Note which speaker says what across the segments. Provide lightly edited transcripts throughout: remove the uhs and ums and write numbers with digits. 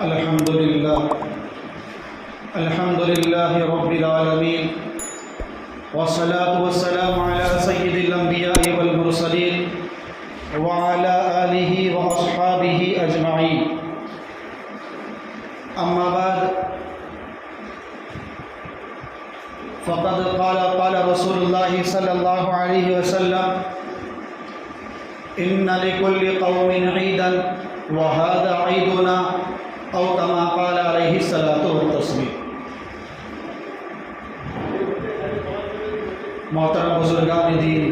Speaker 1: الحمد لله رب العالمين، والصلاة والسلام على سيد الأنبياء والمرسلين وعلى آله وأصحابه أجمعين. أما بعد، فقد قال رسول الله صلى الله عليه وسلم: إن لكل قوم عيدا وهذا عيدنا، او كما قال علیہ الصلاۃ والتسلیم. محترم بزرگان دین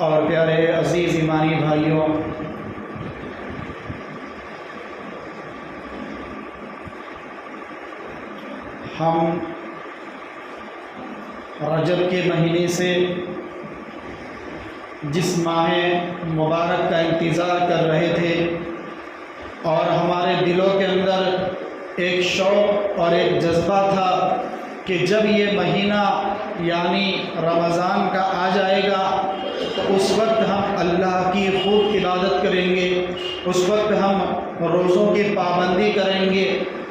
Speaker 1: اور پیارے عزیز ایمانی بھائیوں، ہم رجب کے مہینے سے جس ماہ مبارک کا انتظار کر رہے تھے اور ہمارے دلوں کے اندر ایک شوق اور ایک جذبہ تھا کہ جب یہ مہینہ یعنی رمضان کا آ جائے گا تو اس وقت ہم اللہ کی خوب عبادت کریں گے، اس وقت ہم روزوں کی پابندی کریں گے،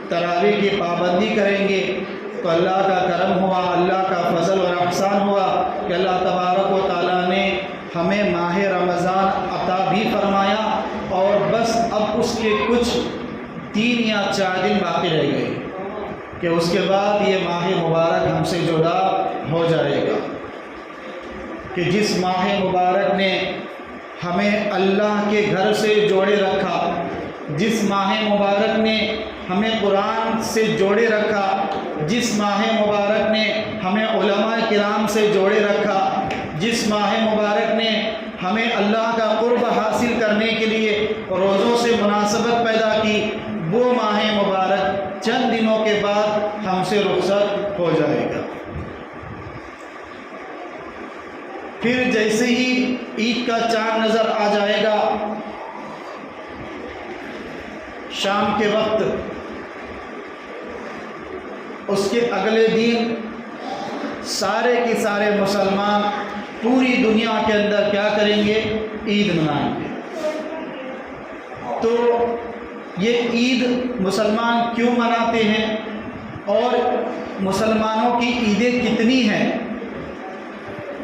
Speaker 1: تراویح کی پابندی کریں گے. تو اللہ کا کرم ہوا، اللہ کا فضل اور احسان ہوا کہ اللہ تبارک و تعالیٰ نے ہمیں ماہ رمضان عطا بھی فرمایا، اور بس اب اس کے کچھ 3 یا 4 دن باقی رہ گئے کہ اس کے بعد یہ ماہ مبارک ہم سے جدا ہو جائے گا. کہ جس ماہ مبارک نے ہمیں اللہ کے گھر سے جوڑے رکھا، جس ماہ مبارک نے ہمیں قرآن سے جوڑے رکھا، جس ماہ مبارک نے ہمیں علماء کرام سے جوڑے رکھا، جس ماہ مبارک نے ہمیں اللہ کا قرب حاصل کرنے کے لیے روزوں سے مناسبت پیدا کی، وہ ماہ مبارک چند دنوں کے بعد ہم سے رخصت ہو جائے گا. پھر جیسے ہی عید کا چاند نظر آ جائے گا، شام کے وقت، اس کے اگلے دن سارے کے سارے مسلمان پوری دنیا کے اندر کیا کریں گے؟ عید منائیں گے. تو یہ عید مسلمان کیوں مناتے ہیں اور مسلمانوں کی عیدیں کتنی ہیں؟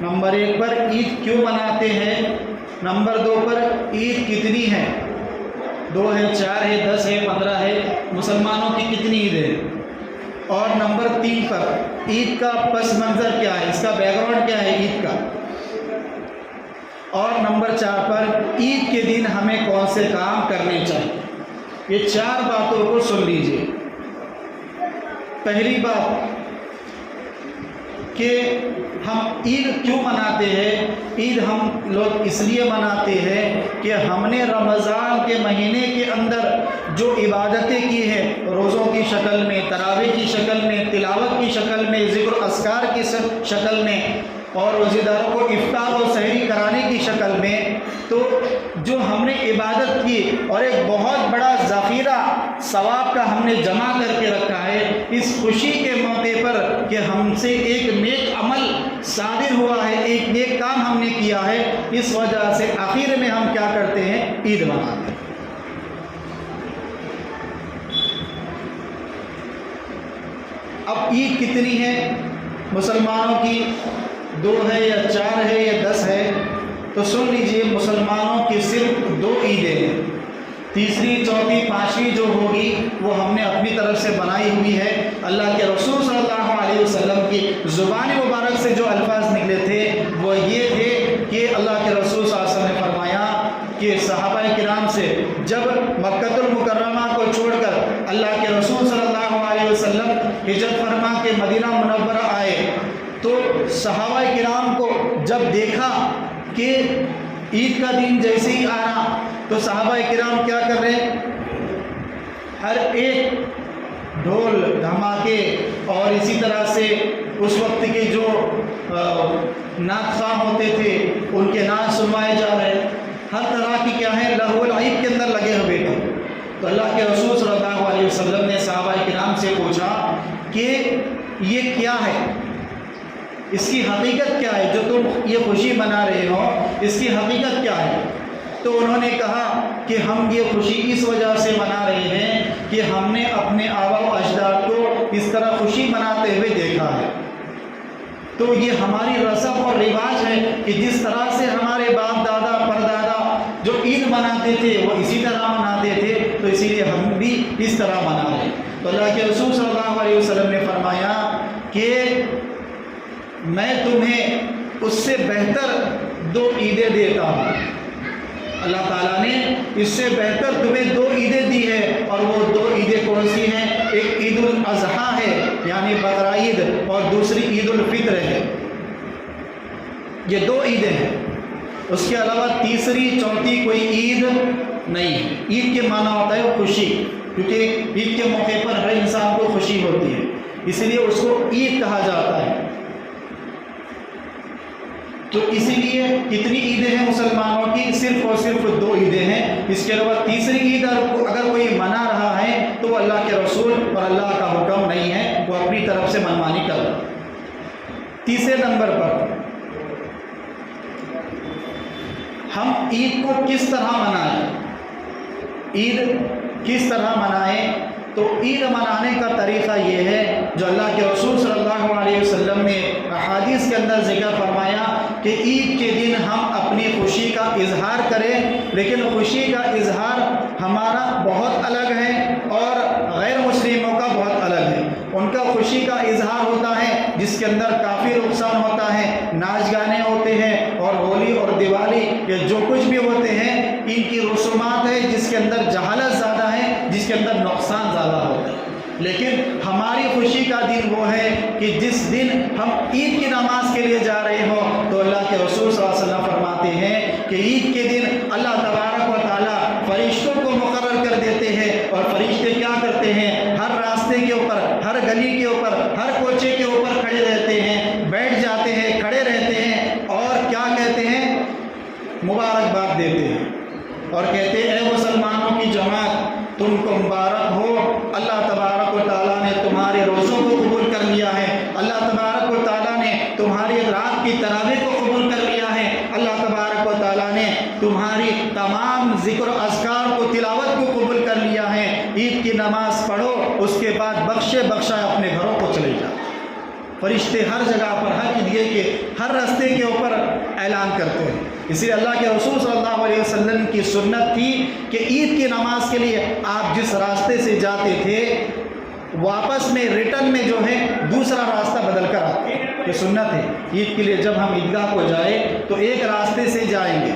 Speaker 1: نمبر 1 پر عید کیوں مناتے ہیں، نمبر 2 پر عید کتنی ہے؟ 2 ہے، 4 ہے، 10 ہے، 15 ہے، مسلمانوں کی کتنی عید ہے؟ اور نمبر 3 پر عید کا پس منظر کیا ہے، اس کا بیک گراؤنڈ کیا ہے عید کا؟ اور نمبر 4 پر عید کے دن ہمیں کون سے کام کرنے چاہیے. یہ 4 باتوں کو سن لیجئے. پہلی بات کہ ہم عید کیوں مناتے ہیں؟ عید ہم لوگ اس لیے مناتے ہیں کہ ہم نے رمضان کے مہینے کے اندر جو عبادتیں کی ہیں، روزوں کی شکل میں، تراویح کی شکل میں، تلاوت کی شکل میں، ذکر اذکار کی شکل میں، اور روزہ داروں کو افطار و سحری کرانے کی شکل میں، تو جو ہم نے عبادت کی اور ایک بہت بڑا ذخیرہ ثواب کا ہم نے جمع کر کے رکھا ہے، اس خوشی کے موقع پر کہ ہم سے ایک نیک عمل صادر ہوا ہے، ایک نیک کام ہم نے کیا ہے، اس وجہ سے آخر میں ہم کیا کرتے ہیں؟ عید مناتے ہیں. اب عید کتنی ہے مسلمانوں کی؟ 2 ہے یا 4 ہے یا 10 ہے؟ تو سن لیجئے، مسلمانوں کی صرف 2 عیدیں ہیں. تیسری، چوتھی، 5ویں جو ہوگی وہ ہم نے اپنی طرف سے بنائی ہوئی ہے. اللہ کے رسول صلی اللہ علیہ وسلم کی زبان مبارک سے جو الفاظ نکلے تھے وہ یہ تھے کہ اللہ کے رسول صلی اللہ علیہ وسلم نے فرمایا کہ صحابہ کرام سے جب مکۃ المکرمہ کو چھوڑ کر اللہ کے رسول صلی اللہ علیہ وسلم ہجرت فرما کے مدینہ منورہ آئے، تو صحابہ کرام کو جب دیکھا کہ عید کا دن جیسے ہی آ رہا تو صحابہ کرام کیا کر رہے ہیں؟ ہر ایک ڈھول دھماکے اور اسی طرح سے اس وقت کے جو نعت خواہ ہوتے تھے ان کے نعت سنوائے جا رہے ہیں، ہر طرح کی کیا ہے لہو العید کے اندر لگے ہوئے تھے. تو اللہ کے رسول صلی اللہ علیہ وسلم نے صحابہ کرام سے پوچھا کہ یہ کیا ہے، اس کی حقیقت کیا ہے، جو تم یہ خوشی منا رہے ہو اس کی حقیقت کیا ہے؟ تو انہوں نے کہا کہ ہم یہ خوشی اس وجہ سے منا رہے ہیں کہ ہم نے اپنے آبا و اجداد کو اس طرح خوشی مناتے ہوئے دیکھا ہے۔ تو یہ ہماری رسم اور رواج ہے کہ جس طرح سے ہمارے باپ دادا پردادا جو عید مناتے تھے وہ اسی طرح مناتے تھے، تو اسی لیے ہم بھی اس طرح منا رہے ہیں۔ تو اللہ کے رسول صلی اللہ علیہ وسلم نے فرمایا کہ میں تمہیں اس سے بہتر 2 عیدیں دیتا ہوں۔ اللہ تعالیٰ نے اس سے بہتر تمہیں 2 عیدیں دی ہے، اور وہ 2 عیدیں کون سی ہیں؟ ایک عید الاضحیٰ ہے یعنی بقرہ عید، اور دوسری عید الفطر ہے۔ یہ 2 عیدیں ہیں، اس کے علاوہ تیسری چوتھی کوئی عید نہیں ہے۔ عید کے معنی ہوتا ہے خوشی، کیونکہ عید کے موقع پر ہر انسان کو خوشی ہوتی ہے، اس لیے اس کو عید کہا جاتا ہے۔ تو اسی لیے کتنی عیدیں ہیں مسلمانوں کی؟ صرف اور صرف 2 عیدیں ہیں۔ اس کے علاوہ تیسری عید اگر کوئی منا رہا ہے تو وہ اللہ کے رسول اور اللہ کا حکم نہیں ہے، وہ اپنی طرف سے منمانی کر رہا ہے۔ تیسرے نمبر پر ہم عید کو کس طرح منائیں؟ عید کس طرح منائیں؟ تو عید منانے کا طریقہ یہ ہے جو اللہ کے رسول صلی اللہ علیہ وسلم نے احادیث کے اندر ذکر فرمایا کہ عید کے دن ہم اپنی خوشی کا اظہار کریں، لیکن خوشی کا اظہار ہمارا بہت الگ ہے اور غیر مسلموں کا بہت الگ ہے۔ ان کا خوشی کا اظہار ہوتا ہے جس کے اندر کافی نقصان ہوتا ہے، ناچ گانے ہوتے ہیں، اور ہولی اور دیوالی یا جو کچھ بھی ہوتے ہیں ان کی رسومات ہے جس کے اندر جہالت زیادہ ہے، جس کے اندر نقصان زیادہ ہوتا ہے۔ لیکن ہماری خوشی کا دن وہ ہے کہ جس دن ہم عید کی نماز کے لیے جا رہے ہوں، تو اللہ کے رسول صلی اللہ علیہ وسلم فرماتے ہیں کہ عید کے دن اللہ تبارک و تعالیٰ فرشتوں کو مقرر کر دیتے ہیں، اور فرشتے کیا کرتے ہیں؟ ہر راستے کے اوپر، ہر گلی کے اوپر، ہر کوچے کے اوپر کھڑے رہتے ہیں، بیٹھ جاتے ہیں، کھڑے رہتے ہیں، اور کیا کہتے ہیں؟ مبارکباد دیتے ہیں اور کہتے ہیں اے مسلمانوں کی جماعت تم کو مبارک ہو، اللہ تبارک و تعالیٰ نے تمہارے روزوں کو قبول کر لیا ہے، اللہ تبارک و تعالیٰ نے تمہاری رات کی تراویح کو قبول کر لیا ہے، اللہ تبارک و تعالیٰ نے تمہاری تمام ذکر و اذکار کو، تلاوت کو قبول کر لیا ہے۔ عید کی نماز پڑھو، اس کے بعد بخشے بخشائے اپنے گھروں کو چلے جاؤ۔ فرشتے ہر جگہ پر، ہر عیدگاہ کے ہر راستے کے اوپر اعلان کرتے ہیں۔ اسی لیے اللہ کے رسول صلی اللہ علیہ وسلم کی سنت تھی کہ عید کی نماز کے لیے آپ جس راستے سے جاتے تھے واپس میں ریٹرن میں جو ہے دوسرا راستہ بدل کر آتے ہیں۔ یہ سنت ہے عید کے لیے، جب ہم عیدگاہ کو جائیں تو ایک راستے سے جائیں گے،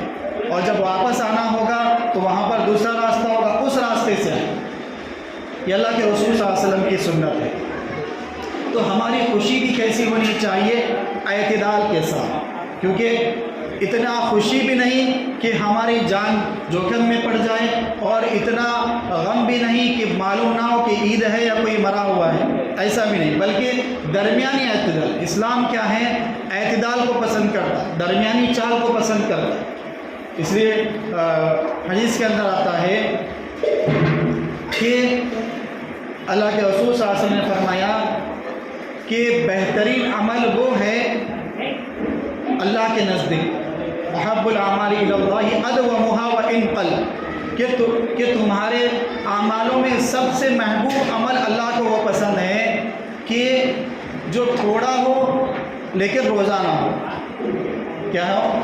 Speaker 1: اور جب واپس آنا ہوگا تو وہاں پر دوسرا راستہ ہوگا، اس راستے سے آئیں گے۔ یہ اللہ کے رسول صلی اللہ علیہ وسلم کی سنت ہے۔ تو ہماری خوشی بھی کیسی ہونی چاہیے؟ اعتدال کے ساتھ، کیونکہ اتنا خوشی بھی نہیں کہ ہماری جان جوخم میں پڑ جائے، اور اتنا غم بھی نہیں کہ معلوم نہ ہو کہ عید ہے یا کوئی مرا ہوا ہے، ایسا بھی نہیں، بلکہ درمیانی اعتدال۔ اسلام کیا ہے؟ اعتدال کو پسند کرتا ہے، درمیانی چال کو پسند کرتا ہے۔ اس لیے حدیث کے اندر آتا ہے کہ اللہ کے رسول صلی اللہ علیہ وسلم نے فرمایا کہ بہترین عمل وہ ہے اللہ کے نزدیک، احب الاعمال الی اللہ ادومها وان قل، کہ تمہارے اعمالوں میں سب سے محبوب عمل اللہ کو وہ پسند ہے کہ جو تھوڑا ہو لیکن روزانہ ہو۔ کیا ہو؟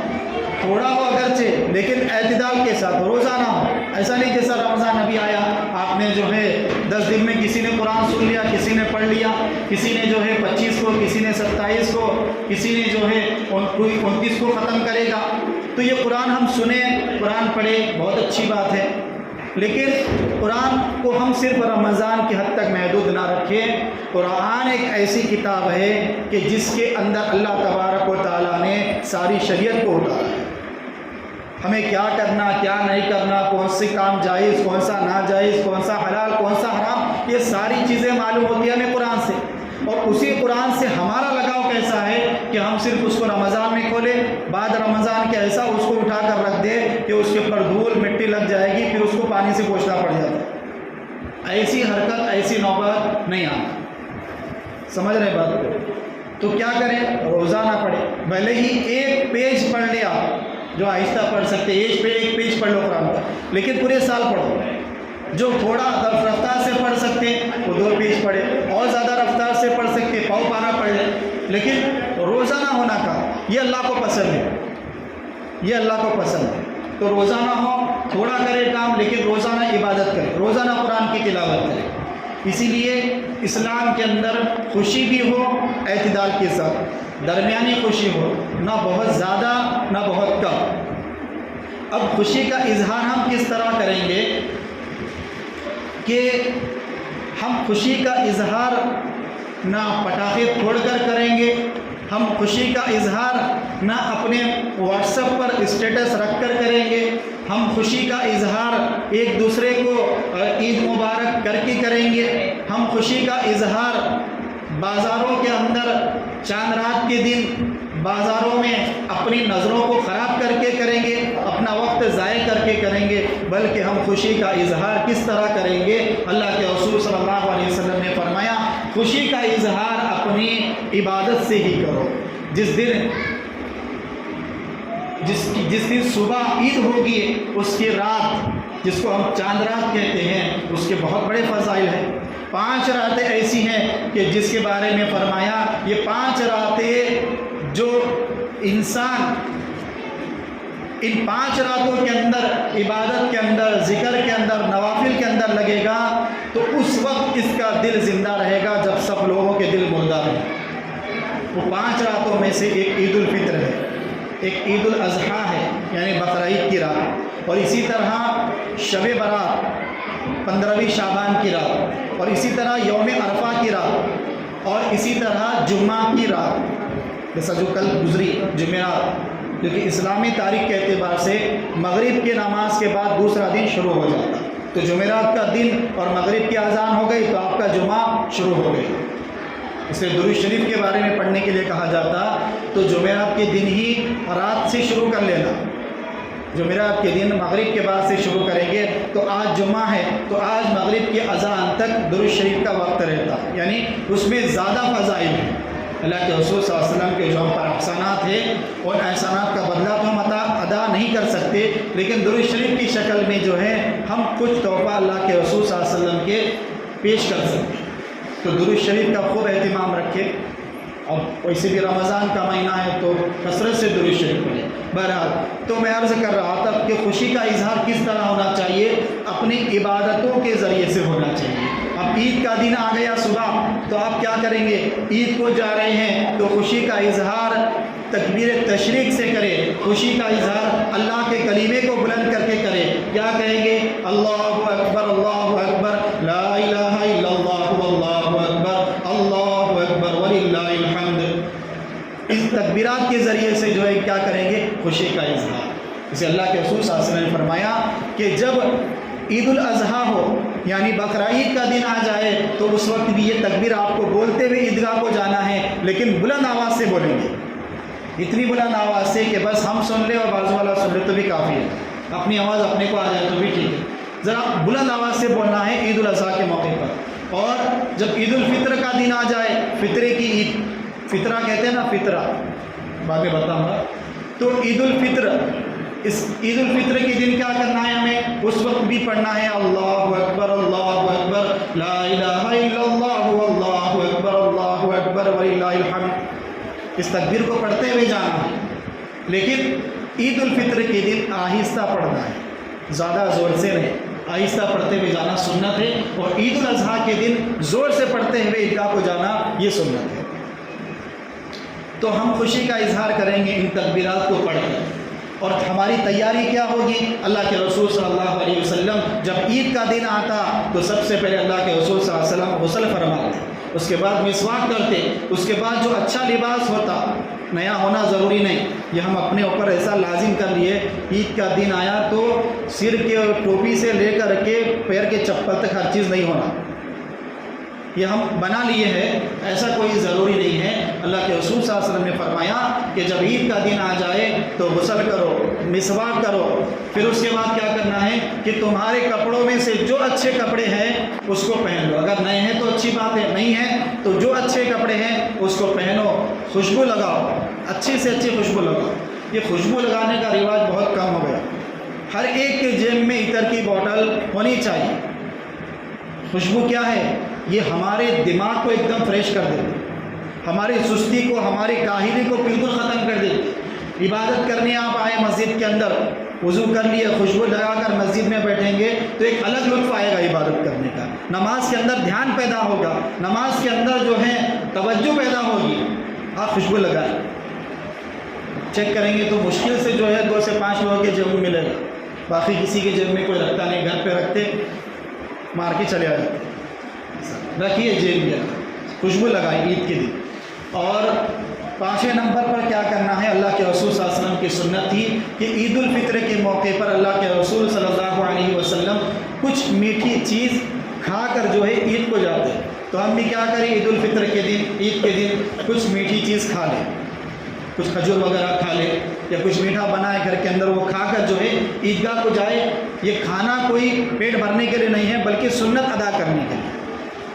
Speaker 1: تھوڑا ہو اگرچہ لیکن اعتدال کے ساتھ روزانہ ہو۔ ایسا نہیں جیسا رمضان ابھی آیا، آپ نے جو ہے 10 دن میں کسی نے قرآن سن لیا، کسی نے پڑھ لیا، کسی نے جو ہے 25 کو، کسی نے 27 کو، کسی نے جو ہے 29 کو ختم کرے گا۔ تو یہ قرآن ہم سنیں، قرآن پڑھیں، بہت اچھی بات ہے، لیکن قرآن کو ہم صرف رمضان کی حد تک محدود نہ رکھیں۔ قرآن ایک ایسی کتاب ہے کہ جس کے اندر اللہ تبارک و تعالیٰ نے ساری شریعت کو اتارا ہے۔ ہمیں کیا کرنا، کیا نہیں کرنا، کون سے کام جائز، کون سا ناجائز، کون سا حلال، کون سا حرام، یہ ساری چیزیں معلوم ہوتی ہیں ہمیں قرآن سے۔ اور اسی قرآن سے ہمارا لگاؤ کیسا ہے کہ ہم صرف اس کو رمضان میں کھولیں، بعد رمضان کے ایسا اس کو اٹھا کر رکھ دیں کہ اس کے اوپر دھول مٹی لگ جائے گی، پھر اس کو پانی سے پوچھنا پڑ جاتا ہے۔ ایسی حرکت، ایسی نوبت نہیں آتی۔ سمجھ رہے بات کو؟ تو کیا کریں؟ روزانہ پڑھیں، بھلے ہی ایک پیج پڑھ لیا جو آہستہ پڑھ سکتے ایک پیج پڑھ لو قرآن کا، لیکن پورے سال پڑھو۔ جو تھوڑا رفتار سے پڑھ سکتے وہ 2 پیج پڑھے، اور زیادہ رفتار سے پڑھ سکتے پاؤ پارا پڑھ لیں، لیکن روزانہ ہونا کا یہ اللہ کو پسند ہے، یہ اللہ کو پسند ہے۔ تو روزانہ ہو، تھوڑا کرے کام لیکن روزانہ عبادت کرے، روزانہ قرآن کی تلاوت کرے۔ اسی لیے اسلام کے اندر خوشی بھی ہو اعتدال کے ساتھ، درمیانی خوشی ہو، نہ بہت زیادہ نہ بہت کم۔ اب خوشی کا اظہار ہم کس طرح کریں گے کہ ہم خوشی کا اظہار نہ پٹاخے پھوڑ کر کریں گے، ہم خوشی کا اظہار نہ اپنے واٹس ایپ پر اسٹیٹس رکھ کر کریں گے، ہم خوشی کا اظہار ایک دوسرے کو عید مبارک کر کے کریں گے، ہم خوشی کا اظہار بازاروں کے اندر چاند رات کے دن بازاروں میں اپنی نظروں کو خراب کر کے کریں گے، اپنا وقت ضائع کر کے کریں گے، بلکہ ہم خوشی کا اظہار کس طرح کریں گے؟ اللہ کے رسول صلی اللہ علیہ وسلم نے فرمایا خوشی کا اظہار اپنی عبادت سے ہی کرو۔ جس دن صبح عید ہوگی اس کی رات جس کو ہم چاند رات کہتے ہیں اس کے بہت بڑے فضائل ہیں۔ 5 راتیں ایسی ہیں کہ جس کے بارے میں فرمایا یہ 5 راتیں جو انسان ان 5 راتوں کے اندر عبادت کے اندر ذکر کے اندر نوافل کے اندر لگے گا تو اس وقت اس کا دل زندہ رہے گا جب سب لوگوں کے دل مردہ ہیں۔ وہ 5 راتوں میں سے ایک عید الفطر ہے، ایک عید الاضحیٰ ہے یعنی بقرعید کی رات، اور اسی طرح شب برات 15ویں شعبان کی رات، اور اسی طرح یوم عرفہ کی رات، اور اسی طرح جمعہ کی رات جیسا جو کل گزری جمعرات، کیونکہ اسلامی تاریخ کے اعتبار سے مغرب کی نماز کے بعد دوسرا دن شروع ہو جاتا، تو جمعرات کا دن اور مغرب کی اذان ہو گئی تو آپ کا جمعہ شروع ہو گئی۔ اس لیے درود شریف کے بارے میں پڑھنے کے لیے کہا جاتا تو جمعرات کے دن ہی رات سے شروع کر لینا، جمعرات کے دن مغرب کے بعد سے شروع کریں گے تو آج جمعہ ہے تو آج مغرب کی اذان تک درود شریف کا وقت رہتا، یعنی اس میں زیادہ فضائل ہیں۔ اللہ کے رسول صلی اللہ علیہ وسلم کے جو ہم پر احسانات ہیں اور احسانات کا بدلہ تو ہم ادا نہیں کر سکتے، لیکن درود شریف کی شکل میں جو ہے ہم کچھ تحفہ اللہ کے رسول صلی اللہ علیہ وسلم کے پیش کر سکتے ہیں۔ تو درود شریف کا خوب اہتمام رکھے، اب ویسے بھی رمضان کا مہینہ ہے تو کثرت سے درود شریف پڑھیں۔ بہرحال تو میں عرض کر رہا تھا کہ خوشی کا اظہار کس طرح ہونا چاہیے؟ اپنی عبادتوں کے ذریعے سے ہونا چاہیے۔ اب عید کا دن آ گیا صبح تو آپ کیا کریں گے؟ عید کو جا رہے ہیں تو خوشی کا اظہار تکبیر تشریق سے کرے، خوشی کا اظہار اللہ کے کلیمے کو بلند کر کے کرے۔ کیا کہیں گے؟ اللہ اکبر لا الہ الا اللہ واللہ اکبر اللہ اکبر وللہ الحمد۔ اس تکبیرات کے ذریعے سے جو ہے کیا کریں گے؟ خوشی کا اظہار۔ اسے اللہ کے رسول صلی اللہ علیہ وسلم نے فرمایا کہ جب عید الاضحیٰ ہو یعنی بقرعید کا دن آ جائے تو اس وقت بھی یہ تکبیر آپ کو بولتے ہوئے عیدگاہ کو جانا ہے، لیکن بلند آواز سے بولیں گے، اتنی بلند آواز سے کہ بس ہم سن لیں اور بازو والا سن لے تو بھی کافی ہے، اپنی آواز اپنے کو آ جائے تو بھی ٹھیک ہے، ذرا بلند آواز سے بولنا ہے عید الاضحیٰ کے موقع پر۔ اور جب عید الفطر کا دن آ جائے، فطرے کی عید، فطرہ کہتے ہیں نا، فطرہ بعد میں بتاؤں گا، تو عید الفطر، اس عید الفطر کے دن کیا کرنا ہے ہمیں؟ اس وقت بھی پڑھنا ہے اللہ اکبر لا الہ الا اللہ واللہ اکبر وللہ الحمد۔ اس تکبیر کو پڑھتے ہوئے جانا ہے، لیکن عید الفطر کے دن آہستہ پڑھنا ہے، زیادہ زور سے نہیں، آہستہ پڑھتے ہوئے جانا سنت ہے، اور عید الاضحیٰ کے دن زور سے پڑھتے ہوئے عیدگاہ کو جانا یہ سنت ہے۔ تو ہم خوشی کا اظہار کریں گے ان تکبیرات کو پڑھ کر، اور ہماری تیاری کیا ہوگی؟ اللہ کے رسول صلی اللہ علیہ وسلم جب عید کا دن آتا تو سب سے پہلے اللہ کے رسول صلی اللہ علیہ وسلم غسل فرماتے، اس کے بعد مسواک کرتے، اس کے بعد جو اچھا لباس ہوتا، نیا ہونا ضروری نہیں، یہ ہم اپنے اوپر ایسا لازم کر لیے، عید کا دن آیا تو سر کے ٹوپی سے لے کر کے پیر کے چپل تک ہر چیز نہیں ہونا، یہ ہم بنا لیے ہیں، ایسا کوئی ضروری نہیں ہے۔ اللہ کے رسول صلی اللہ علیہ وسلم نے فرمایا کہ جب عید کا دن آ جائے تو غسل کرو، مسواک کرو، پھر اس کے بعد کیا کرنا ہے کہ تمہارے کپڑوں میں سے جو اچھے کپڑے ہیں اس کو پہن لو، اگر نئے ہیں تو اچھی بات ہے، نہیں ہے تو جو اچھے کپڑے ہیں اس کو پہنو، خوشبو لگاؤ، اچھی سے اچھی خوشبو لگاؤ، یہ خوشبو لگانے کا رواج بہت کم ہو گیا. ہر ایک کے جیب میں عطر کی بوٹل ہونی چاہیے. خوشبو کیا ہے؟ یہ ہمارے دماغ کو ایک دم فریش کر دیتی، ہماری سستی کو، ہماری کاہلی کو بالکل ختم کر دیتی. عبادت کرنے آپ آئے مسجد کے اندر، وضو کر لیے، خوشبو لگا کر مسجد میں بیٹھیں گے تو ایک الگ لطف آئے گا عبادت کرنے کا. نماز کے اندر دھیان پیدا ہوگا، نماز کے اندر جو ہے توجہ پیدا ہوگی. آپ خوشبو لگائیں، چیک کریں گے تو مشکل سے جو ہے 2 سے 5 لوگوں کے جیب میں ملے گا. باقی کسی کے جیب میں کوئی رکھتا نہیں، گھر پہ رکھتے مار کے چلے آ جاتے. رکھیے جیب میں، خوشبو لگائیں عید کے دن. اور 5ویں نمبر پر کیا کرنا ہے؟ اللہ کے رسول صلی اللہ علیہ وسلم کی سنت تھی کہ عید الفطر کے موقع پر اللہ کے رسول صلی اللہ علیہ وسلم کچھ میٹھی چیز کھا کر جو ہے عید کو جاتے ہیں. تو ہم بھی کیا کریں؟ عید الفطر کے دن، عید کے دن کچھ میٹھی چیز کھا لیں، کچھ کھجور وغیرہ کھا لیں یا کچھ میٹھا بنائے گھر کے اندر، وہ کھا کر جو ہے عیدگاہ کو جائے. یہ کھانا کوئی پیٹ بھرنے کے لیے نہیں ہے بلکہ سنت ادا کرنے کے لیے،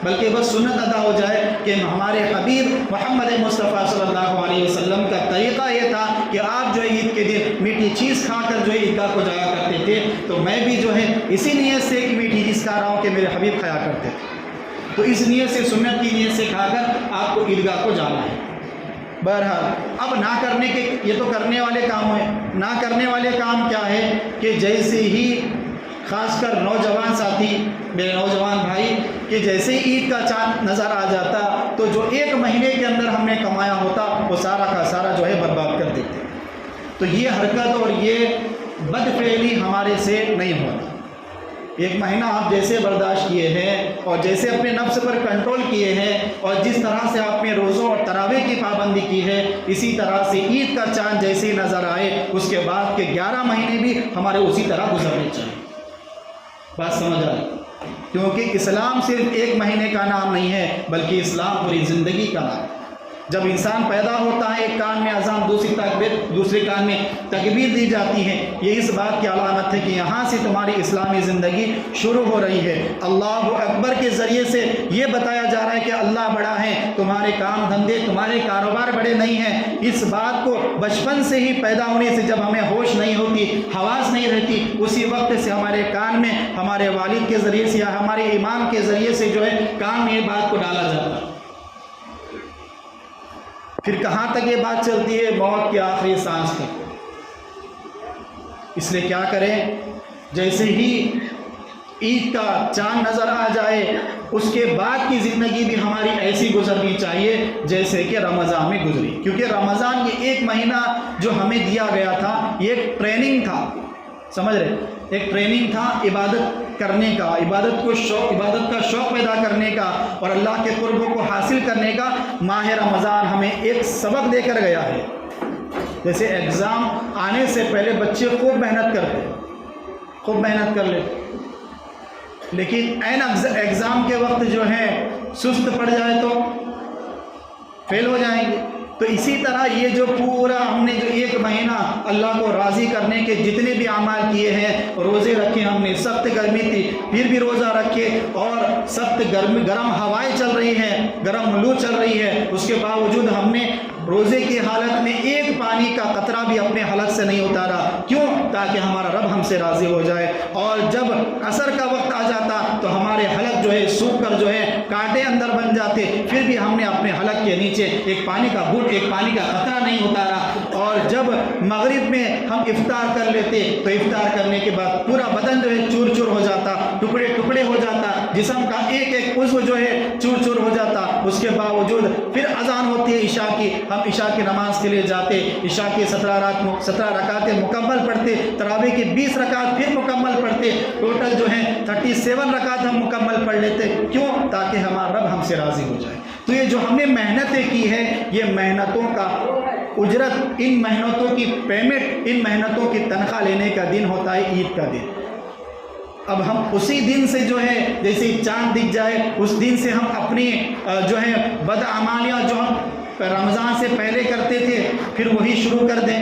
Speaker 1: بلکہ بس سنت ادا ہو جائے کہ ہمارے حبیب محمد مصطفیٰ صلی اللہ علیہ وسلم کا طریقہ یہ تھا کہ آپ جو ہے عید کے دن میٹھی چیز کھا کر جو ہے عیدگاہ کو جایا کرتے تھے. تو میں بھی جو ہے اسی نیت سے کہ میٹھی چیز کھا رہا ہوں کہ میرے حبیب کھایا کرتے تھے، تو اس نیت سے، سنت کی نیت سے کھا کر آپ کو عیدگاہ کو جانا ہے. بہرحال اب نہ کرنے کے، یہ تو کرنے والے کام ہیں. نہ کرنے والے کام کیا ہے کہ جیسے ہی خاص کر نوجوان ساتھی، میرے نوجوان بھائی، کہ جیسے ہی عید کا چاند نظر آ جاتا تو جو 1 مہینے کے اندر ہم نے کمایا ہوتا وہ سارا کا سارا جو ہے برباد کر دیتے. تو یہ حرکت اور یہ بد فعلی ہمارے سے نہیں ہوتا. 1 مہینہ آپ جیسے برداشت کیے ہیں اور جیسے اپنے نفس پر کنٹرول کیے ہیں اور جس طرح سے آپ نے روزوں اور تراویح کی پابندی کی ہے، اسی طرح سے عید کا چاند جیسے ہی نظر آئے اس کے بعد کے 11 مہینے بھی ہمارے اسی طرح گزرنے چاہیے. بات سمجھ آئی؟ کیونکہ اسلام صرف 1 مہینے کا نام نہیں ہے بلکہ اسلام پوری زندگی کا نام ہے. جب انسان پیدا ہوتا ہے ایک کان میں اذان، دوسرے کان میں تکبیر دی جاتی ہے، یہ اس بات کی علامت ہے کہ یہاں سے تمہاری اسلامی زندگی شروع ہو رہی ہے. اللہ اکبر کے ذریعے سے یہ بتایا جا رہا ہے کہ اللہ بڑا ہے، تمہارے کام دھندے، تمہارے کاروبار بڑے نہیں ہیں. اس بات کو بچپن سے ہی پیدا ہونے سے، جب ہمیں ہوش نہیں ہوتی، حواس نہیں رہتی، اسی وقت سے ہمارے کان میں ہمارے والد کے ذریعے سے یا ہمارے امام کے ذریعے سے جو ہے کان میں یہ بات کو ڈالا جاتا ہے. پھر کہاں تک یہ بات چلتی ہے؟ موت کی آخری سانس تک. اس لیے کیا کریں؟ جیسے ہی عید کا چاند نظر آ جائے اس کے بعد کی زندگی بھی ہماری ایسی گزرنی چاہیے جیسے کہ رمضان میں گزری. کیونکہ رمضان یہ 1 مہینہ جو ہمیں دیا گیا تھا، یہ ایک ٹریننگ تھا. سمجھ رہے؟ ایک ٹریننگ تھا عبادت کرنے کا، عبادت کا شوق پیدا کرنے کا اور اللہ کے قرب کو حاصل کرنے کا. ماہ رمضان ہمیں ایک سبق دے کر گیا ہے. جیسے ایگزام آنے سے پہلے بچے خوب محنت کرتے، خوب محنت کر لیتے، لیکن عین ایگزام کے وقت جو ہے سست پڑ جائے تو فیل ہو جائیں گے. تو اسی طرح یہ جو پورا ہم نے جو 1 مہینہ اللہ کو راضی کرنے کے جتنے بھی اعمال کیے ہیں، روزے رکھے ہم نے، سخت گرمی تھی پھر بھی روزہ رکھے اور سخت گرم ہوائیں چل رہی ہیں، گرم لو چل رہی ہے، اس کے باوجود ہم نے روزے کی حالت میں 1 پانی کا قطرہ بھی اپنے حلق سے نہیں اتارا. کیوں؟ تاکہ ہمارا رب ہم سے راضی ہو جائے. اور جب عصر کا وقت آ جاتا تو ہمارے حلق جو ہے سوکھ کر جو ہے کانٹے اندر بن جاتے، پھر بھی ہم نے اپنے حلق کے نیچے 1 پانی کا گھٹ، 1 پانی کا قطرہ نہیں اتارا. اور جب مغرب میں ہم افطار کر لیتے تو افطار کرنے کے بعد پورا بدن جو ہے چور چور ہو جاتا، ٹکڑے ٹکڑے ہو جاتا، جسم کا ایک ایک عضو جو ہے چور چور ہو جاتا. اس کے باوجود پھر اذان ہوتی ہے عشاء کی، ہم عشاء کی نماز کے لیے جاتے، عشاء کی 17 رکعتیں مکمل پڑھتے، تراویح کی 20 رکعت پھر مکمل پڑھتے، ٹوٹل جو ہے 37 رکعت ہم مکمل پڑھ لیتے. کیوں؟ تاکہ ہمارا رب ہم سے راضی ہو جائے. تو یہ جو ہم نے محنتیں کی ہے، یہ محنتوں کا اجرت، ان محنتوں کی پیمنٹ، ان محنتوں کی تنخواہ لینے کا دن ہوتا ہے عید کا دن. اب ہم اسی دن سے جو ہے جیسے چاند دکھ جائے اس دن سے ہم اپنی جو ہے بدعمالیاں جو ہم رمضان سے پہلے کرتے تھے پھر وہی شروع کر دیں،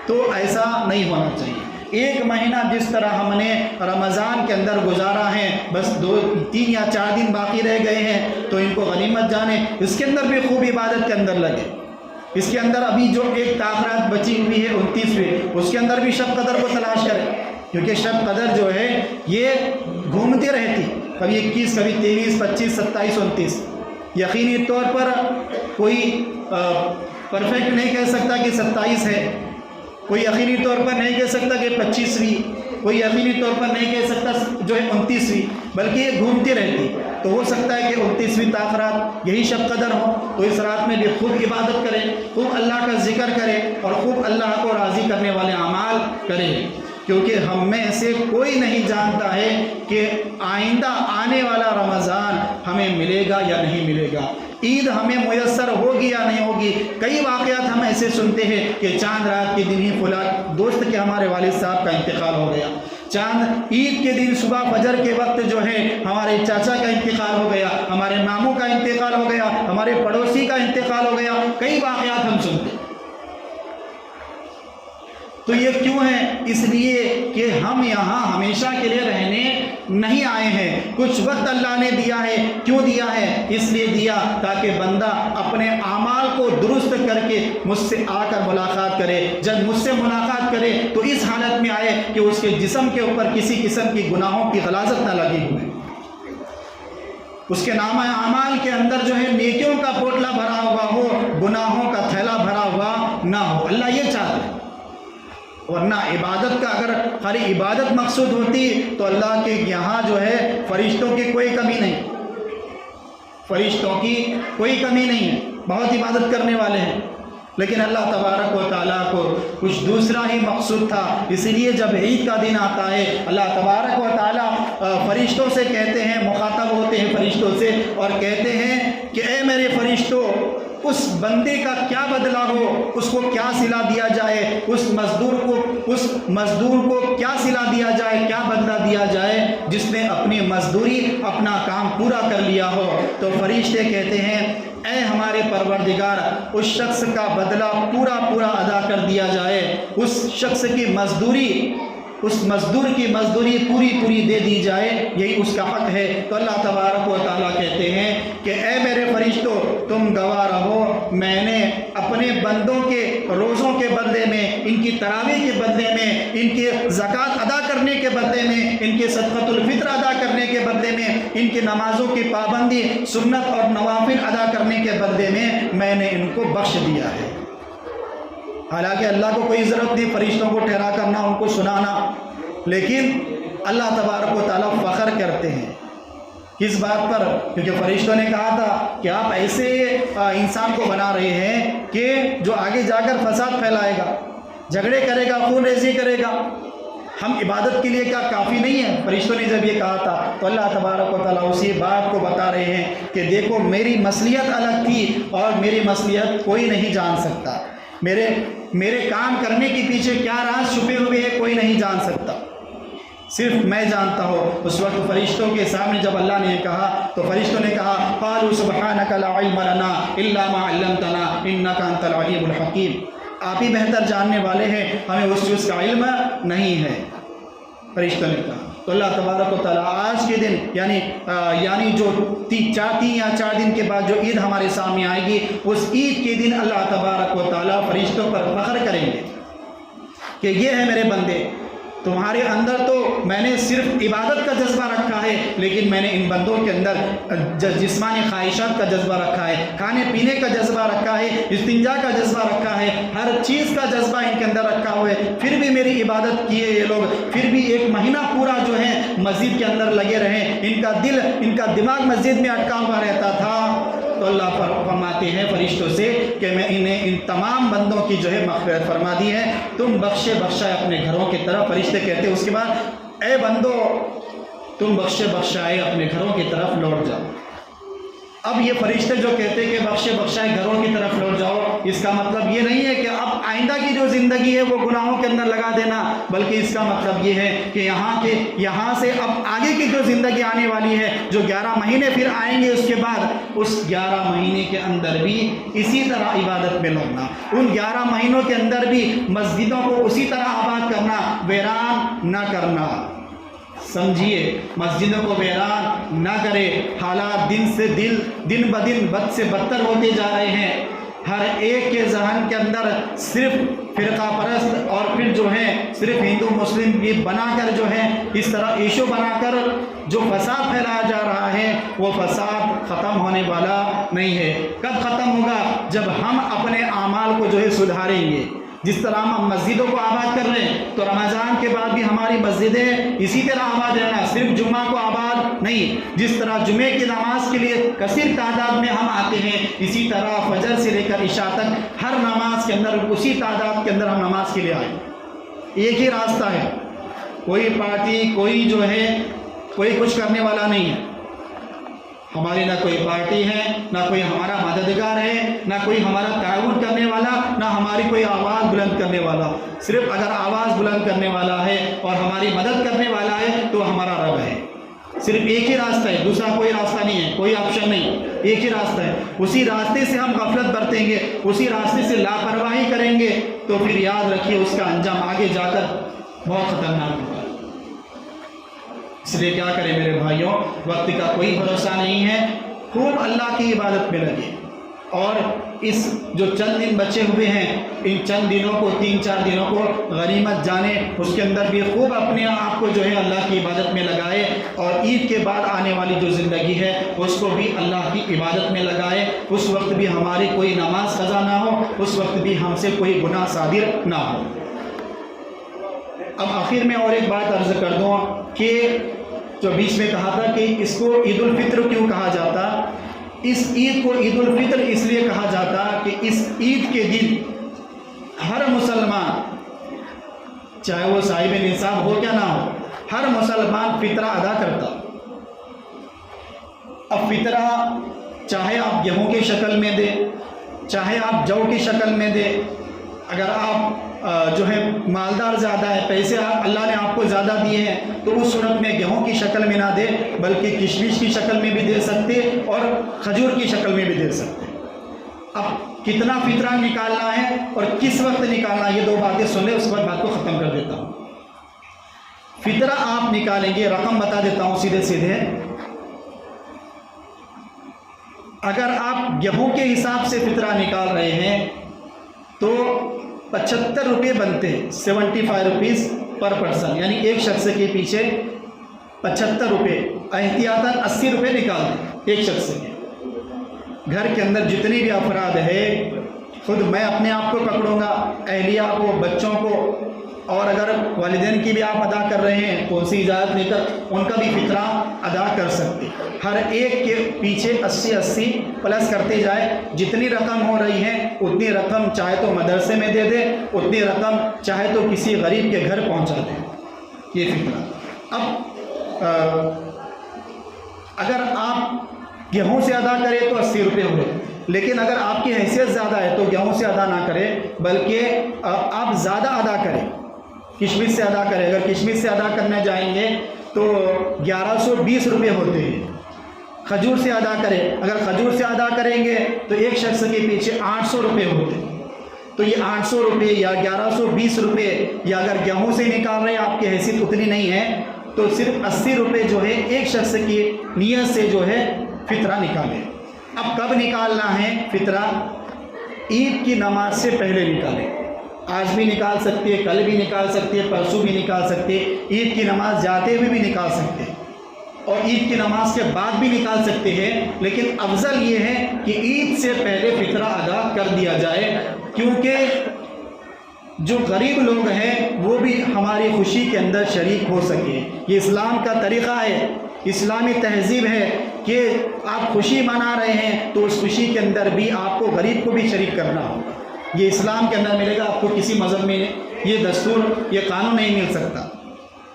Speaker 1: تو ایسا نہیں ہونا چاہیے. 1 مہینہ جس طرح ہم نے رمضان کے اندر گزارا ہے، بس 2، 3 یا 4 دن باقی رہ گئے ہیں تو ان کو غنیمت جانے، اس کے اندر بھی خوب عبادت کے اندر لگے. اس کے اندر ابھی جو ایک تاخرات بچی ہوئی ہے 29ویں، اس کے اندر بھی شب قدر کو تلاش کریں، کیونکہ شب قدر جو ہے یہ گھومتی رہتی، کبھی 21، کبھی 23، 25، 27، 29۔ یقینی طور پر کوئی پرفیکٹ نہیں کہہ سکتا کہ 27 ہے، کوئی یقینی طور پر نہیں کہہ سکتا کہ 25ویں، کوئی یقینی طور پر نہیں کہہ سکتا جو ہے 29ویں، بلکہ یہ گھومتی رہتی۔ تو ہو سکتا ہے کہ 29ویں تاخرات یہی شب قدر ہو، تو اس رات میں بھی خوب عبادت کریں، خوب اللہ کا ذکر کریں اور خوب اللہ کو راضی کرنے والے اعمال کریں، کیونکہ ہم میں سے کوئی نہیں جانتا ہے کہ آئندہ آنے والا رمضان ہمیں ملے گا یا نہیں ملے گا، عید ہمیں میسر ہوگی یا نہیں ہوگی۔ کئی واقعات ہم ایسے سنتے ہیں کہ چاند رات کے دن ہی فلاں دوست کے ہمارے والد صاحب کا انتقال ہو گیا، چاند عید کے دن صبح فجر کے وقت جو ہے ہمارے چاچا کا انتقال ہو گیا، ہمارے ماموں کا انتقال ہو گیا، ہمارے پڑوسی کا انتقال ہو گیا، کئی واقعات ہم سنتے ہیں۔ تو یہ کیوں ہے؟ اس لیے کہ ہم یہاں ہمیشہ کے لیے رہنے نہیں آئے ہیں، کچھ وقت اللہ نے دیا ہے۔ کیوں دیا ہے؟ اس لیے دیا تاکہ بندہ اپنے اعمال کو درست کر کے مجھ سے آ کر ملاقات کرے۔ جب مجھ سے ملاقات کرے تو اس حالت میں آئے کہ اس کے جسم کے اوپر کسی قسم کی گناہوں کی غلاظت نہ لگی ہوئی، اس کے نامہ اعمال کے اندر جو ہے نیکیوں کا پوٹلا بھرا ہوا ہو، گناہوں کا تھیلا بھرا ہوا نہ ہو۔ اللہ یہ چاہتا ہے، ورنہ عبادت کا اگر خالی عبادت مقصود ہوتی تو اللہ کے یہاں جو ہے فرشتوں کی کوئی کمی نہیں، فرشتوں کی کوئی کمی نہیں ہے، بہت عبادت کرنے والے ہیں، لیکن اللہ تبارک و تعالیٰ کو کچھ دوسرا ہی مقصود تھا۔ اسی لیے جب عید کا دن آتا ہے اللہ تبارک و تعالیٰ فرشتوں سے کہتے ہیں، مخاطب ہوتے ہیں فرشتوں سے اور کہتے ہیں کہ اے میرے فرشتوں، اس بندے کا کیا بدلہ ہو، اس کو کیا صلہ دیا جائے، اس مزدور کو کیا صلہ دیا جائے، کیا بدلہ دیا جائے جس نے اپنی مزدوری اپنا کام پورا کر لیا ہو۔ تو فرشتے کہتے ہیں اے ہمارے پروردگار، اس شخص کا بدلہ پورا ادا کر دیا جائے، اس شخص کی مزدوری، اس مزدور کی مزدوری پوری دے دی جائے، یہی اس کا حق ہے۔ تو اللہ تبارک و تعالیٰ کہتے ہیں کہ اے میرے فرشتوں، تم گواہ رہو، میں نے اپنے بندوں کے روزوں کے بدلے میں، ان کی تراویح کے بدلے میں، ان کی زکوٰۃ ادا کرنے کے بدلے میں، ان کے صدقۃ الفطر ادا کرنے کے بدلے میں، ان کی نمازوں کی پابندی، سنت اور نوافل ادا کرنے کے بدلے میں نے ان کو بخش دیا ہے۔ حالانکہ اللہ کو کوئی ضرورت نہیں فرشتوں کو ٹھہرا کرنا، ان کو سنانا، لیکن اللہ تبارک و تعالیٰ فخر کرتے ہیں کس بات پر؟ کیونکہ فرشتوں نے کہا تھا کہ آپ ایسے انسان کو بنا رہے ہیں کہ جو آگے جا کر فساد پھیلائے گا، جھگڑے کرے گا، خون ریزی کرے گا، ہم عبادت کے لیے کیا کافی نہیں ہے؟ فرشتوں نے جب یہ کہا تھا تو اللہ تبارک و تعالیٰ اسی بات کو بتا رہے ہیں کہ دیکھو میری مصلحت الگ تھی اور میری مصلحت کوئی نہیں جان سکتا، میرے کام کرنے کے پیچھے کیا راز چھپے ہوئے ہیں کوئی نہیں جان سکتا، صرف میں جانتا ہوں۔ اس وقت فرشتوں کے سامنے جب اللہ نے کہا تو فرشتوں نے کہا قالوا سبحانک لا علم لنا الا ما علمتنا انک انت العلیم الحکیم، آپ ہی بہتر جاننے والے ہیں، ہمیں اس چیز کا علم نہیں ہے، فرشتوں نے کہا۔ تو اللہ تبارک و تعالیٰ آج کے دن یعنی جو 3 یا 4 دن کے بعد جو عید ہمارے سامنے آئے گی، اس عید کے دن اللہ تبارک و تعالیٰ فرشتوں پر فخر کریں گے کہ یہ ہے میرے بندے، تمہارے اندر تو میں نے صرف عبادت کا جذبہ رکھا ہے، لیکن میں نے ان بندوں کے اندر جسمانی خواہشات کا جذبہ رکھا ہے، کھانے پینے کا جذبہ رکھا ہے، استنجا کا جذبہ رکھا ہے، ہر چیز کا جذبہ ان کے اندر رکھا ہوا ہے، پھر بھی میری عبادت کیے یہ لوگ، پھر بھی 1 مہینہ پورا جو ہے مسجد کے اندر لگے رہے، ان کا دل، ان کا دماغ مسجد میں اٹکا ہوا رہتا تھا۔ تو اللہ فرماتے ہیں فرشتوں سے کہ میں انہیں ان تمام بندوں کی جو ہے مغفرت فرما دی ہے، تم بخشے بخشائے اپنے گھروں کی طرف۔ فرشتے کہتے ہیں اس کے بعد اے بندو تم بخشے بخشائے اپنے گھروں کی طرف لوٹ جاؤ۔ اب یہ فرشتے جو کہتے ہیں کہ بخشے بخشائے گھروں کی طرف لوٹ جاؤ، اس کا مطلب یہ نہیں ہے کہ اب آئندہ کی جو زندگی ہے وہ گناہوں کے اندر لگا دینا، بلکہ اس کا مطلب یہ ہے کہ یہاں سے اب آگے کی جو زندگی آنے والی ہے، جو 11 مہینے پھر آئیں گے، اس کے بعد اس 11 مہینے کے اندر بھی اسی طرح عبادت میں لگنا، ان 11 مہینوں کے اندر بھی مسجدوں کو اسی طرح آباد کرنا، ویران نہ کرنا۔ سمجھیے، مسجدوں کو ویران نہ کرے، حالات دن بدن بد سے بدتر ہوتے جا رہے ہیں، ہر ایک کے ذہن کے اندر صرف فرقہ پرست اور پھر جو ہے صرف ہندو مسلم کی بنا کر جو ہے اس طرح ایشو بنا کر جو فساد پھیلایا جا رہا ہے وہ فساد ختم ہونے والا نہیں ہے۔ کب ختم ہوگا؟ جب ہم اپنے اعمال کو جو ہے سدھاریں گے۔ جس طرح ہم مسجدوں کو آباد کر رہے ہیں تو رمضان کے بعد بھی ہماری مسجدیں اسی طرح آباد رہنا، صرف جمعہ کو آباد نہیں۔ جس طرح جمعے کی نماز کے لیے کثیر تعداد میں ہم آتے ہیں، اسی طرح فجر سے لے کر عشاء تک ہر نماز کے اندر اسی تعداد کے اندر ہم نماز کے لیے آئیں۔ ایک ہی راستہ ہے، کوئی پارٹی کوئی جو ہے کوئی کچھ کرنے والا نہیں ہے۔ ہماری نہ کوئی پارٹی ہے، نہ کوئی ہمارا مددگار ہے، نہ کوئی ہمارا تعاون کرنے والا، نہ ہماری کوئی آواز بلند کرنے والا۔ صرف اگر آواز بلند کرنے والا ہے اور ہماری مدد کرنے والا ہے تو ہمارا رب ہے۔ صرف ایک ہی راستہ ہے، دوسرا کوئی راستہ نہیں ہے، کوئی آپشن نہیں، ایک ہی راستہ ہے۔ اسی راستے سے ہم غفلت برتیں گے، اسی راستے سے لاپرواہی کریں گے تو پھر یاد رکھیے اس کا انجام آگے جا کر بہت خطرناک ہوگا۔ اس لیے کیا کریں میرے بھائیوں، وقت کا کوئی بھروسہ نہیں ہے، خوب اللہ کی عبادت میں لگے، اور اس جو چند دن بچے ہوئے ہیں ان چند دنوں کو 3-4 دنوں کو غنیمت جانے، اس کے اندر بھی خوب اپنے آپ کو جو ہے اللہ کی عبادت میں لگائے، اور عید کے بعد آنے والی جو زندگی ہے اس کو بھی اللہ کی عبادت میں لگائے۔ اس وقت بھی ہماری کوئی نماز قضا نہ ہو، اس وقت بھی ہم سے کوئی گناہ صادر نہ ہو۔ اب آخر میں اور ایک بات عرض کر دوں کہ جو بیچ میں کہا تھا کہ اس کو عید الفطر کیوں کہا جاتا، اس عید کو عید الفطر اس لیے کہا جاتا کہ اس عید کے دن ہر مسلمان، چاہے وہ صاحب نصاب ہو کیا نہ ہو، ہر مسلمان فطرہ ادا کرتا۔ اب فطرہ چاہے آپ گیہوں کی شکل میں دے، چاہے آپ جو کی شکل میں دے، اگر آپ جو ہے مالدار زیادہ ہے، پیسے اللہ نے آپ کو زیادہ دیے ہیں تو اس صورت میں گیہوں کی شکل میں نہ دے بلکہ کشمش کی شکل میں بھی دے سکتے اور کھجور کی شکل میں بھی دے سکتے۔ اب کتنا فطرہ نکالنا ہے اور کس وقت نکالنا ہے، یہ 2 باتیں سن لیں، اس کے بعد بات کو ختم کر دیتا ہوں۔ فطرہ آپ نکالیں گے، رقم بتا دیتا ہوں سیدھے، اگر آپ گیہوں کے حساب سے فطرہ نکال رہے ہیں تو 75 روپے بنتے ہیں، 75 روپیز پر پرسن، یعنی ایک شخص کے پیچھے 75 روپے، احتیاطاً 80 روپے نکال دیں ایک شخص کے۔ گھر کے اندر جتنی بھی افراد ہے، خود میں اپنے آپ کو پکڑوں گا، اہلیہ کو، بچوں کو، اور اگر والدین کی بھی آپ ادا کر رہے ہیں تو ان سے اجازت لے کر ان کا بھی فطرہ ادا کر سکتے۔ ہر ایک کے پیچھے 80 پلس کرتے جائے، جتنی رقم ہو رہی ہے اتنی رقم چاہے تو مدرسے میں دے دے، اتنی رقم چاہے تو کسی غریب کے گھر پہنچا دے، یہ فطرہ۔ اب اگر آپ گیہوں سے ادا کریں تو 80 روپے ہوئے، لیکن اگر آپ کی حیثیت زیادہ ہے تو گیہوں سے ادا نہ کریں بلکہ آپ زیادہ ادا کریں، کشمش سے ادا کریں۔ اگر کشمش سے ادا کرنے جائیں گے تو 1120 روپے ہوتے ہیں۔ کھجور سے ادا کریں، اگر کھجور سے ادا کریں گے تو ایک شخص کے پیچھے 800 روپے ہوتے ہیں۔ تو یہ 800 روپے یا 1120 روپے، یا اگر گیہوں سے نکال رہے ہیں، آپ کی حیثیت اتنی نہیں ہے تو صرف 80 روپے جو ہے ایک شخص کی نیت سے جو ہے فطرہ نکالیں۔ اب کب نکالنا ہے فطرہ؟ عید کی نماز سے پہلے نکالیں۔ آج بھی نکال سکتے، کل بھی نکال سکتے، پرسوں بھی نکال سکتے، عید کی نماز جاتے ہوئے بھی نکال سکتے، اور عید کی نماز کے بعد بھی نکال سکتے ہیں، لیکن افضل یہ ہے کہ عید سے پہلے فطرہ ادا کر دیا جائے، کیونکہ جو غریب لوگ ہیں وہ بھی ہماری خوشی کے اندر شریک ہو سکیں۔ یہ اسلام کا طریقہ ہے، اسلامی تہذیب ہے کہ آپ خوشی منا رہے ہیں تو اس خوشی کے اندر بھی آپ کو غریب کو بھی شریک کرنا ہوگا۔ یہ اسلام کے اندر ملے گا، آپ کو کسی مذہب میں یہ دستور، یہ قانون نہیں مل سکتا۔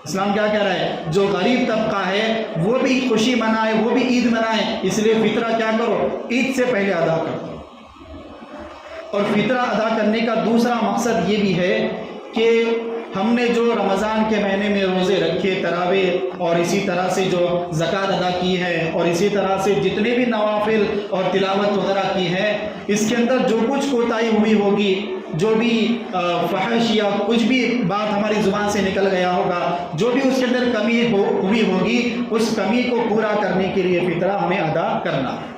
Speaker 1: اسلام کیا کہہ رہا ہے؟ جو غریب طبقہ ہے وہ بھی خوشی منائے، وہ بھی عید منائے، اس لیے فطرہ کیا کرو؟ عید سے پہلے ادا کرو۔ اور فطرہ ادا کرنے کا دوسرا مقصد یہ بھی ہے کہ ہم نے جو رمضان کے مہینے میں روزے رکھے، تراویح، اور اسی طرح سے جو زکوٰۃ ادا کی ہے، اور اسی طرح سے جتنے بھی نوافل اور تلاوت وغیرہ کی ہے، اس کے اندر جو کچھ کوتاہی ہوئی ہوگی، جو بھی فحش یا کچھ بھی بات ہماری زبان سے نکل گیا ہوگا، جو بھی اس کے اندر کمی ہوئی ہوگی، اس کمی کو پورا کرنے کے لیے فطرہ ہمیں ادا کرنا ہے۔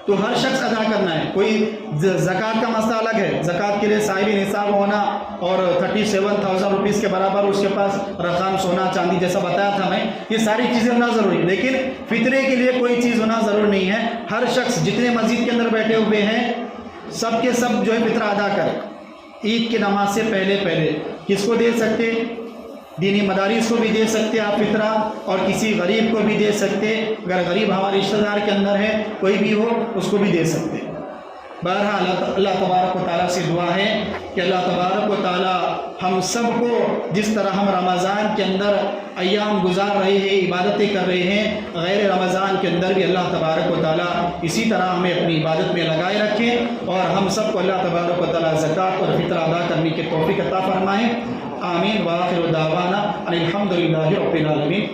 Speaker 1: تو ہر شخص ادا کرنا ہے. کوئی زکوٰۃ کا مسئلہ الگ ہے، زکوٰۃ کے لیے صاحب نصاب ہونا اور 37,000 روپیز کے برابر اس کے پاس رقم سونا چاندی جیسا بتایا تھا میں، یہ ساری چیزیں ہونا ضروری ہے. لیکن فطرے کے لیے کوئی چیز ہونا ضروری نہیں ہے. ہر شخص جتنے مسجد کے اندر بیٹھے ہوئے ہیں سب کے سب جو ہے فطرہ ادا کرے. عید کی نماز سے پہلے کس کو دے سکتے؟ دینی مدارس کو بھی دے سکتے آپ فطرہ، اور کسی غریب کو بھی دے سکتے. اگر غریب ہمارے رشتہ دار کے اندر ہے کوئی بھی ہو اس کو بھی دے سکتے. بہرحال اللہ تبارک و تعالیٰ سے دعا ہے کہ اللہ تبارک و تعالیٰ ہم سب کو جس طرح ہم رمضان کے اندر ایام گزار رہے ہیں، عبادتیں کر رہے ہیں، غیر رمضان کے اندر بھی اللہ تبارک و تعالیٰ اسی طرح ہمیں اپنی عبادت میں لگائے رکھیں، اور ہم سب کو اللہ تبارک و تعالیٰ زکوٰۃ اور فطرہ ادا کرنے کی توفیق عطا فرمائیں. آمین. وآخر دعوانا ان الحمد للہ رب العالمین.